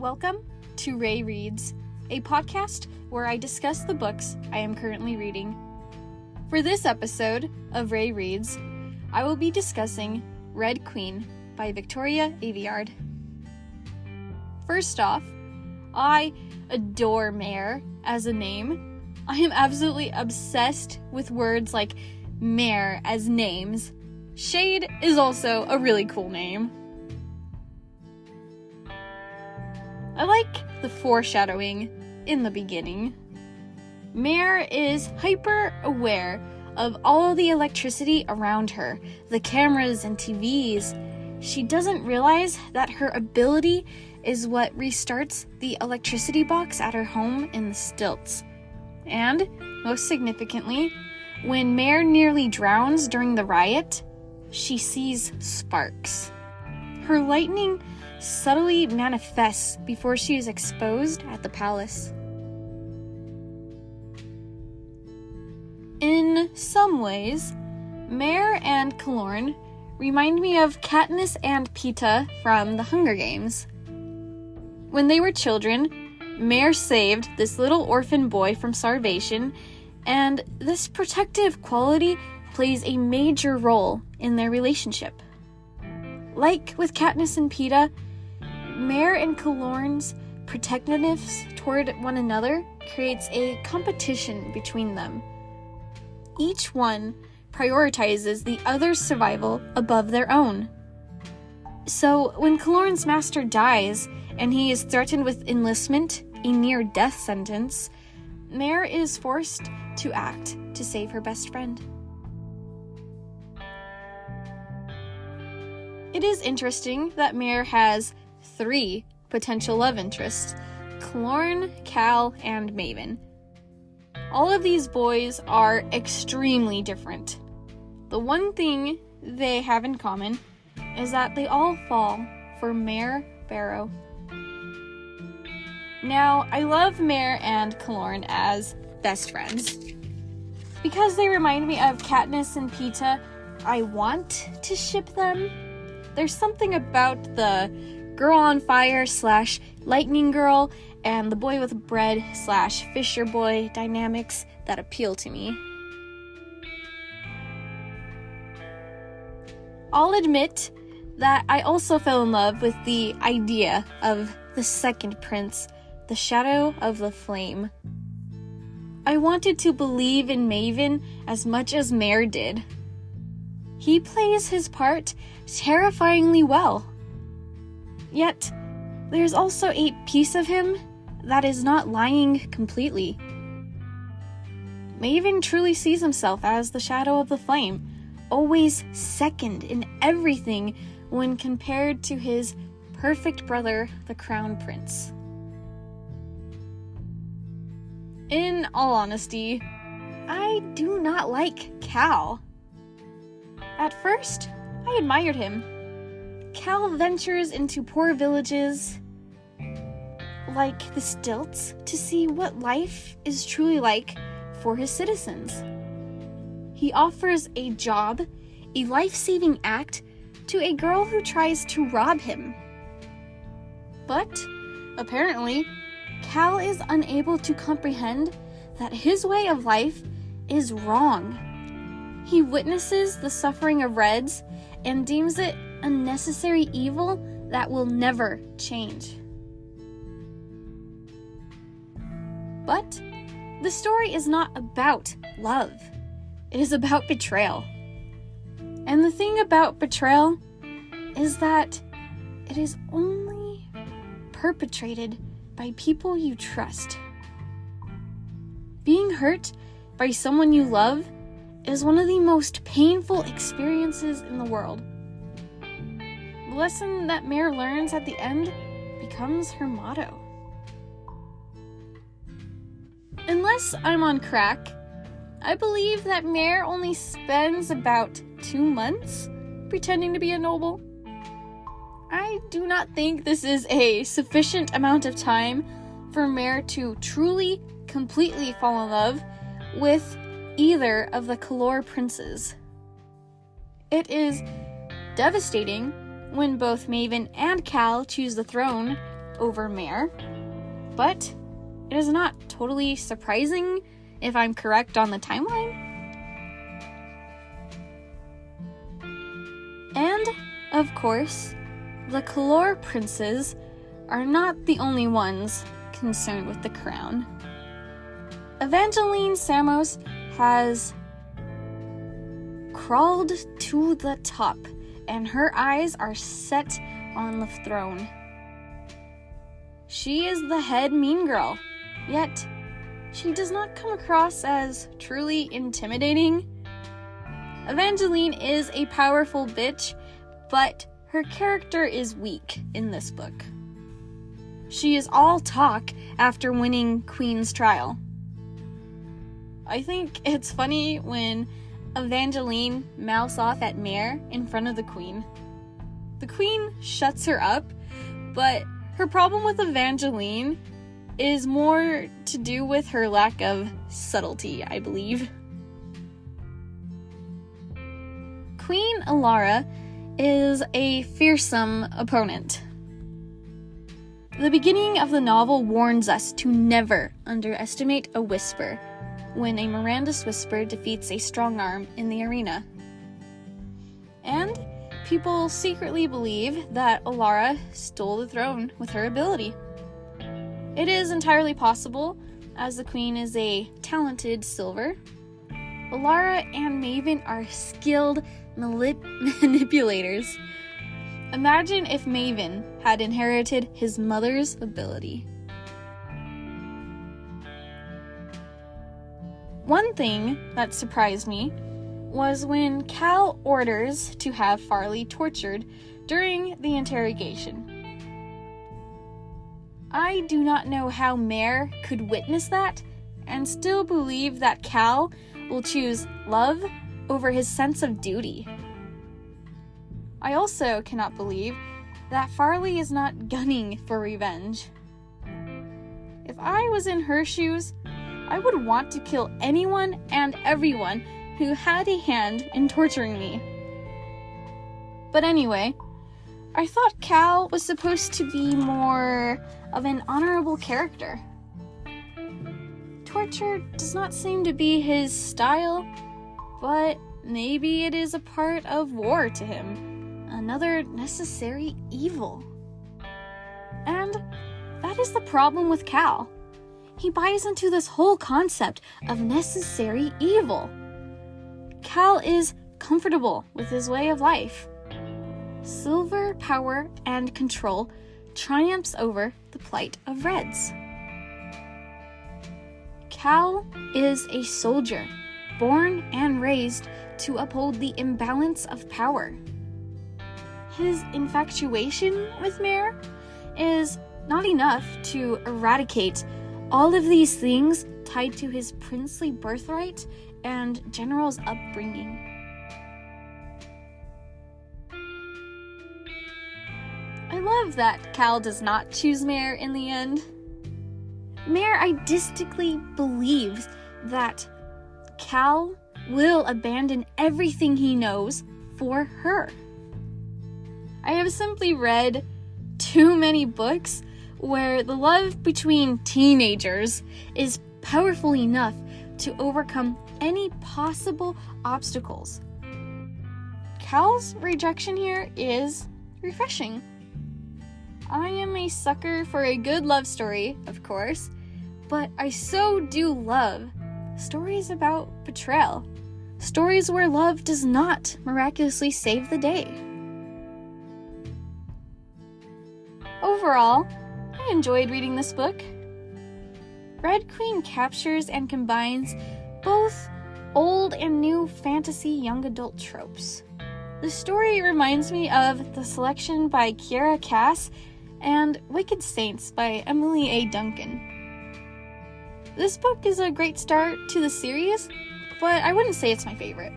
Welcome to Ray Reads, a podcast where I discuss the books I am currently reading. For this episode of Ray Reads, I will be discussing Red Queen by Victoria Aveyard. First off, I adore Mare as a name. I am absolutely obsessed with words like mare as names. Shade is also a really cool name. I like the foreshadowing in the beginning. Mare is hyper aware of all the electricity around her, the cameras and TVs. She doesn't realize that her ability is what restarts the electricity box at her home in the stilts. And, most significantly, when Mare nearly drowns during the riot, she sees sparks. Her lightning subtly manifests before she is exposed at the palace. In some ways, Mare and Kalorn remind me of Katniss and Peeta from the Hunger Games. When they were children, Mare saved this little orphan boy from starvation, and this protective quality plays a major role in their relationship. Like with Katniss and Peeta, Mare and Kalorn's protectiveness toward one another creates a competition between them. Each one prioritizes the other's survival above their own. So when Kalorn's master dies and he is threatened with enlistment, a near-death sentence, Mare is forced to act to save her best friend. It is interesting that Mare has 3 potential love interests: Kalorn, Cal, and Maven. All of these boys are extremely different. The one thing they have in common is that they all fall for Mare Barrow. Now, I love Mare and Kalorn as best friends. Because they remind me of Katniss and Peeta, I want to ship them. There's something about the girl on fire / lightning girl and the boy with bread / fisher boy dynamics that appeal to me. I'll admit that I also fell in love with the idea of the second prince, the Shadow of the Flame. I wanted to believe in Maven as much as Mare did. He plays his part terrifyingly well. Yet, there's also a piece of him that is not lying completely. Maven truly sees himself as the Shadow of the Flame, always second in everything when compared to his perfect brother, the Crown Prince. In all honesty, I do not like Cal. At first, I admired him. Cal ventures into poor villages like the stilts to see what life is truly like for his citizens. He offers a job, a life-saving act, to a girl who tries to rob him. But, apparently, Cal is unable to comprehend that his way of life is wrong. He witnesses the suffering of Reds and deems it a necessary evil that will never change. But the story is not about love. It is about betrayal. And the thing about betrayal is that it is only perpetrated by people you trust. Being hurt by someone you love is one of the most painful experiences in the world. The lesson that Mare learns at the end becomes her motto. Unless I'm on crack, I believe that Mare only spends about 2 months pretending to be a noble. I do not think this is a sufficient amount of time for Mare to truly, completely fall in love with either of the Kalor princes. It is devastating when both Maven and Cal choose the throne over Mare, but it is not totally surprising if I'm correct on the timeline. And, of course, the Calor princes are not the only ones concerned with the crown. Evangeline Samos has crawled to the top, and her eyes are set on the throne. She is the head mean girl, yet she does not come across as truly intimidating. Evangeline is a powerful bitch, but her character is weak in this book. She is all talk after winning Queen's trial. I think it's funny when Evangeline mouths off at Mare in front of the Queen. The Queen shuts her up, but her problem with Evangeline is more to do with her lack of subtlety, I believe. Queen Alara is a fearsome opponent. The beginning of the novel warns us to never underestimate a whisper when a Miranda's whisper defeats a strong arm in the arena. And people secretly believe that Alara stole the throne with her ability. It is entirely possible, as the Queen is a talented Silver. Alara and Maven are skilled manipulators. Imagine if Maven had inherited his mother's ability. One thing that surprised me was when Cal orders to have Farley tortured during the interrogation. I do not know how Mare could witness that and still believe that Cal will choose love over his sense of duty. I also cannot believe that Farley is not gunning for revenge. If I was in her shoes, I would want to kill anyone and everyone who had a hand in torturing me. But anyway, I thought Cal was supposed to be more of an honorable character. Torture does not seem to be his style, but maybe it is a part of war to him, another necessary evil. And that is the problem with Cal. He buys into this whole concept of necessary evil. Cal is comfortable with his way of life. Silver power and control triumphs over the plight of Reds. Cal is a soldier, born and raised to uphold the imbalance of power. His infatuation with Mare is not enough to eradicate all of these things tied to his princely birthright and general's upbringing. I love that Cal does not choose Mare in the end. Mare idealistically believes that Cal will abandon everything he knows for her. I have simply read too many books where the love between teenagers is powerful enough to overcome any possible obstacles. Cal's rejection here is refreshing. I am a sucker for a good love story, of course, but I so do love stories about betrayal. Stories where love does not miraculously save the day. Overall, I enjoyed reading this book. Red Queen captures and combines both old and new fantasy young adult tropes. The story reminds me of The Selection by Kiera Cass and Wicked Saints by Emily A. Duncan. This book is a great start to the series, but I wouldn't say it's my favorite.